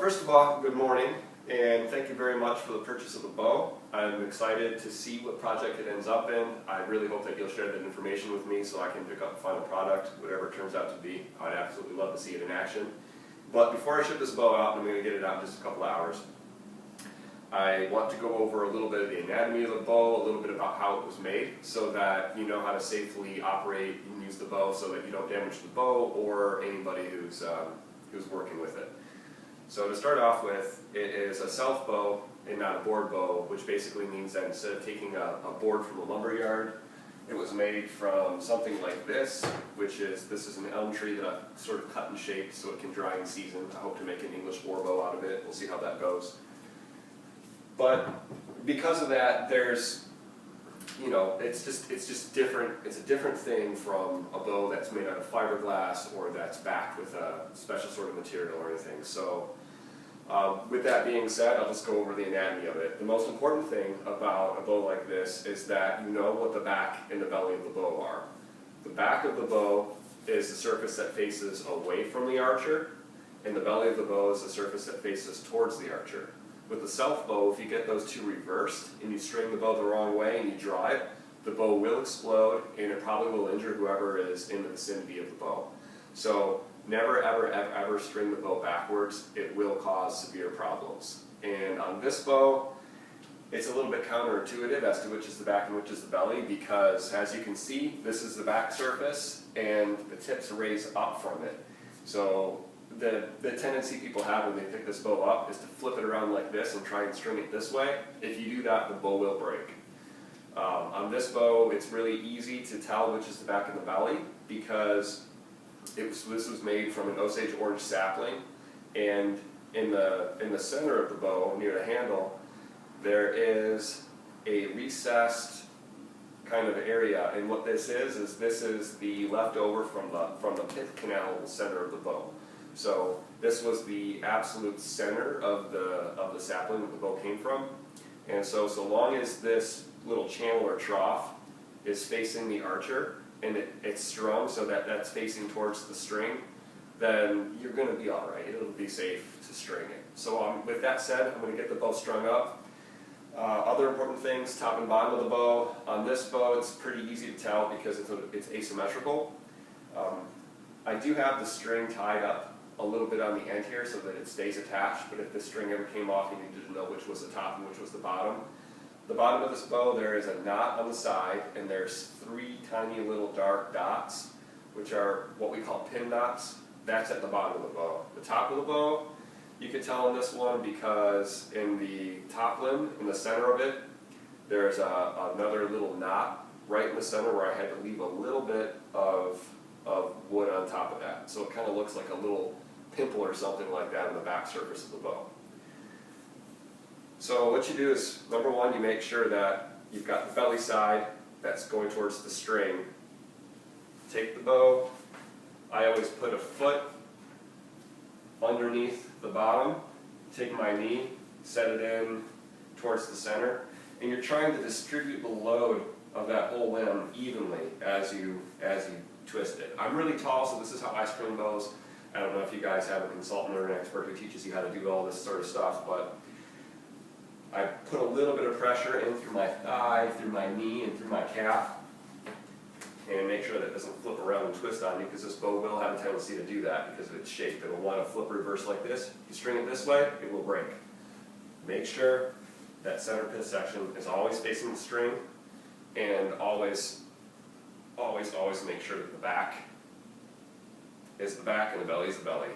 First of all, good morning, and thank you very much for the purchase of the bow. I'm excited to see what project it ends up in. I really hope that you'll share that information with me so I can pick up the final product, whatever it turns out to be. I'd absolutely love to see it in action. But before I ship this bow out, I'm going to get it out in just a couple of hours. I want to go over a little bit of the anatomy of the bow, a little bit about how it was made, so that you know how to safely operate and use the bow so that you don't damage the bow or anybody who's working with it. So to start off with, it is a self bow and not a board bow, which basically means that instead of taking a board from a lumber yard, it was made from something like this, this is an elm tree that I've sort of cut and shaped so it can dry in season. I hope to make an English war bow out of it. We'll see how that goes. But because of that, there's, it's just different. It's a different thing from a bow that's made out of fiberglass or that's backed with a special sort of material or anything. So with that being said, I'll just go over the anatomy of it. The most important thing about a bow like this is that you know what the back and the belly of the bow are. The back of the bow is the surface that faces away from the archer, and the belly of the bow is the surface that faces towards the archer. With the self bow, if you get those two reversed and you string the bow the wrong way and you draw it, the bow will explode and it probably will injure whoever is in the vicinity of the bow. So never ever ever string the bow backwards. It will cause severe problems. And on this bow, it's a little bit counterintuitive as to which is the back and which is the belly, because as you can see, this is the back surface and the tips raise up from it. So the tendency people have when they pick this bow up is to flip it around like this and try and string it this way. If you do that, the bow will break. On this bow, it's really easy to tell which is the back and the belly, because this was made from an Osage orange sapling, and in the center of the bow, near the handle, there is a recessed kind of area, and what this is the leftover from the pith canal in the center of the bow. So this was the absolute center of the sapling that the bow came from, and so long as this little channel or trough is facing the archer and it's strung so that that's facing towards the string, then you're going to be all right. It'll be safe to string it. So with that said, I'm going to get the bow strung up. Other important things, top and bottom of the bow. On this bow, it's pretty easy to tell because it's asymmetrical. I do have the string tied up a little bit on the end here so that it stays attached, but if the string ever came off, you needed to know which was the top and which was the bottom. The bottom of this bow, there is a knot on the side, and there's 3 tiny little dark dots, which are what we call pin knots. That's at the bottom of the bow. The top of the bow, you can tell on this one because in the top limb, in the center of it, there's another little knot right in the center where I had to leave a little bit of wood on top of that. So it kind of looks like a little pimple or something like that on the back surface of the bow. So what you do is, number one, you make sure that you've got the belly side that's going towards the string. Take the bow. I always put a foot underneath the bottom, take my knee, set it in towards the center, and you're trying to distribute the load of that whole limb evenly as you twist it. I'm really tall, so this is how I string bows. I don't know if you guys have a consultant or an expert who teaches you how to do all this sort of stuff, but I put a little bit of pressure in through my thigh, through my knee, and through my calf, and make sure that it doesn't flip around and twist on you, because this bow will have a tendency to do that because of its shape. It will want to flip reverse like this. If you string it this way, it will break. Make sure that center pith section is always facing the string, and always make sure that the back is the back and the belly is the belly.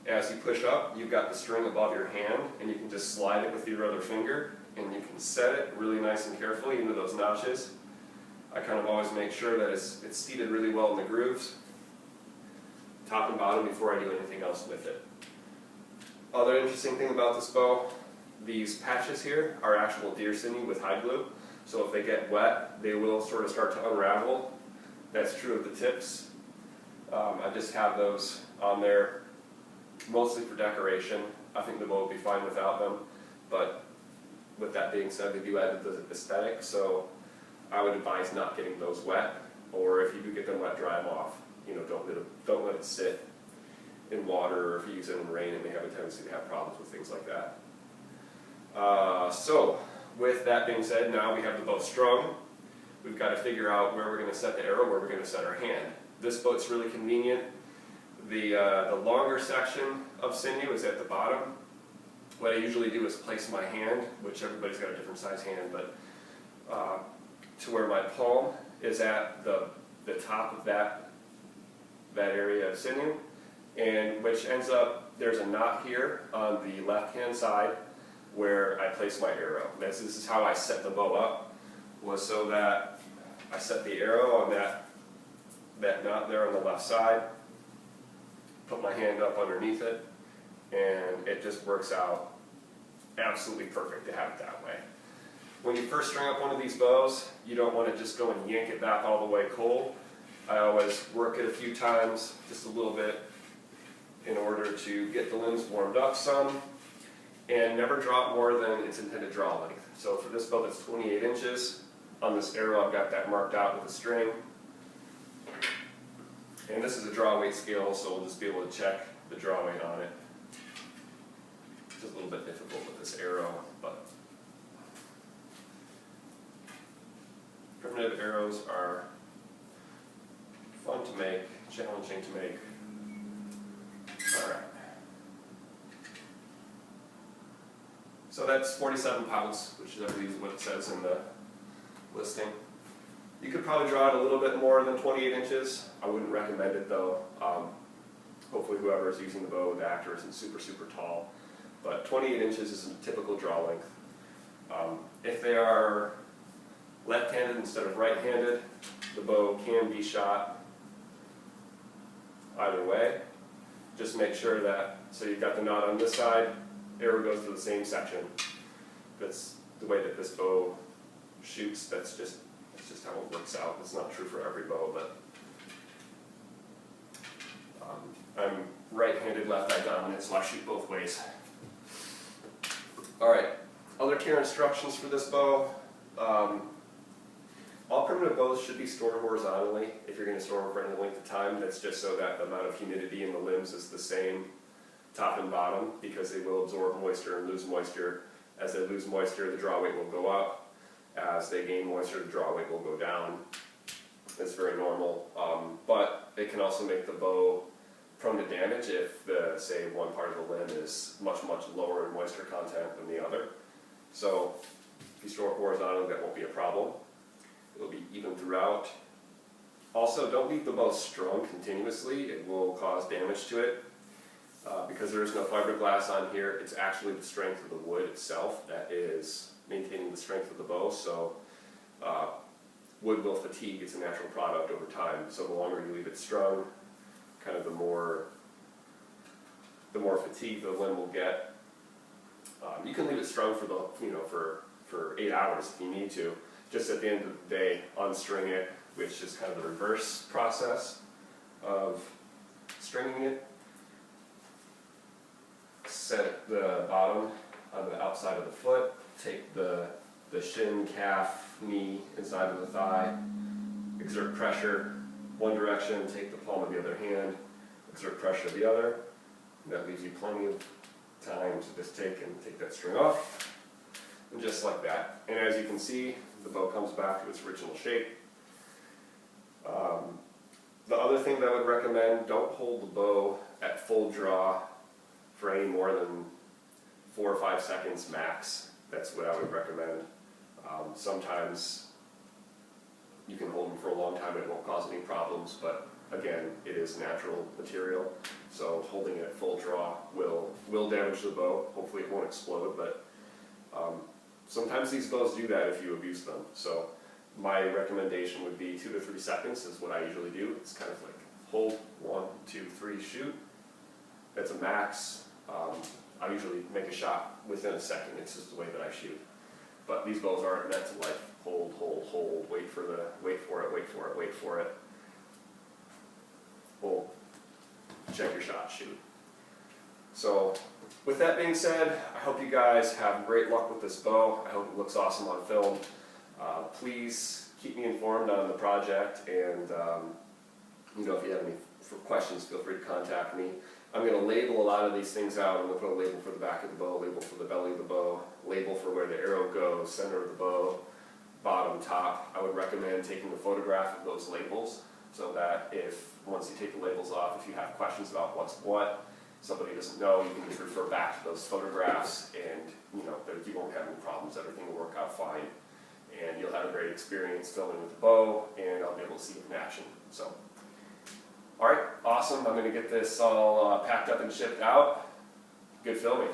As you push up, you've got the string above your hand, and you can just slide it with your other finger, and you can set it really nice and carefully into those notches. I kind of always make sure that it's seated really well in the grooves, top and bottom, before I do anything else with it. Other interesting thing about this bow, these patches here are actual deer sinew with hide glue, so if they get wet, they will sort of start to unravel. That's true of the tips. I just have those on there mostly for decoration. I think the bow would be fine without them, but with that being said, they do add to the aesthetic, so I would advise not getting those wet, or if you do get them wet, dry them off. Don't let it sit in water. water, or if you use it in rain, it may have a tendency to have problems with things like that. So, with that being said, now we have the bow strung. We've got to figure out where we're going to set the arrow, where we're going to set our hand. This boat's really convenient. The longer section of sinew is at the bottom. What I usually do is place my hand, which everybody's got a different size hand, but to where my palm is at the top of that area of sinew, and which ends up, there's a knot here on the left-hand side where I place my arrow. This is how I set the bow up, was so that I set the arrow on that knot there on the left side, put my hand up underneath it, and it just works out absolutely perfect to have it that way. When you first string up one of these bows, you don't want to just go and yank it back all the way cold. I always work it a few times, just a little bit, in order to get the limbs warmed up some, and never drop more than its intended draw length. So for this bow that's 28 inches, on this arrow I've got that marked out with a string. And this is a draw weight scale, so we'll just be able to check the draw weight on it. It's a little bit difficult with this arrow, but primitive arrows are fun to make, challenging to make. Alright. So that's 47 pounds, which is, I believe, what it says in the listing. You could probably draw it a little bit more than 28 inches. I wouldn't recommend it though. Hopefully whoever is using the bow, the actor, isn't super, super tall. But 28 inches is a typical draw length. If they are left-handed instead of right-handed, the bow can be shot either way. Just make sure that, so you've got the knot on this side, arrow goes to the same section. That's the way that this bow shoots. That's just how it works out. It's not true for every bow, but I'm right-handed, left-eye dominant, so I shoot both ways. Alright, other care instructions for this bow. All primitive bows should be stored horizontally if you're going to store them for any length of time. That's just so that the amount of humidity in the limbs is the same top and bottom, because they will absorb moisture and lose moisture. As they lose moisture, the draw weight will go up. As they gain moisture, the draw weight will go down. It's very normal, but it can also make the bow prone to damage if, say, one part of the limb is much, much lower in moisture content than the other. So if you store it horizontally, that won't be a problem. It will be even throughout. Also, don't leave the bow strung continuously. It will cause damage to it. Because there is no fiberglass on here, it's actually the strength of the wood itself that is maintaining the strength of the bow. So wood will fatigue. It's a natural product over time. So the longer you leave it strung, kind of the more fatigued the limb will get. You can leave it strung for for 8 hours if you need to. Just at the end of the day, unstring it, which is kind of the reverse process of stringing it. Set the bottom on the outside of the foot, take the shin, calf, knee, inside of the thigh, exert pressure one direction, take the palm of the other hand, exert pressure the other. And that leaves you plenty of time to just take that string off, and just like that. And as you can see, the bow comes back to its original shape. The other thing that I would recommend, don't hold the bow at full draw for any more than 4 or 5 seconds max. That's what I would recommend. Sometimes you can hold them for a long time, it won't cause any problems, but again, it is natural material, so holding it at full draw will damage the bow. Hopefully it won't explode, but sometimes these bows do that if you abuse them. So my recommendation would be 2 to 3 seconds is what I usually do. It's kind of like hold, 1, 2, 3, shoot. That's a max. I usually make a shot within a second. It's just the way that I shoot. But these bows aren't meant to like hold, wait for it. Hold, check your shot, shoot. So with that being said, I hope you guys have great luck with this bow. I hope it looks awesome on film. Please keep me informed on the project, and if you have any questions, feel free to contact me. I'm going to label a lot of these things out. I'm going to put a label for the back of the bow, label for the belly of the bow, label for where the arrow goes, center of the bow, bottom, top. I would recommend taking a photograph of those labels so that if, once you take the labels off, if you have questions about what's what, somebody doesn't know, you can just refer back to those photographs and you won't have any problems. Everything will work out fine. And you'll have a great experience filming with the bow, and I'll be able to see it in action. So, all right, awesome. I'm going to get this all packed up and shipped out. Good filming.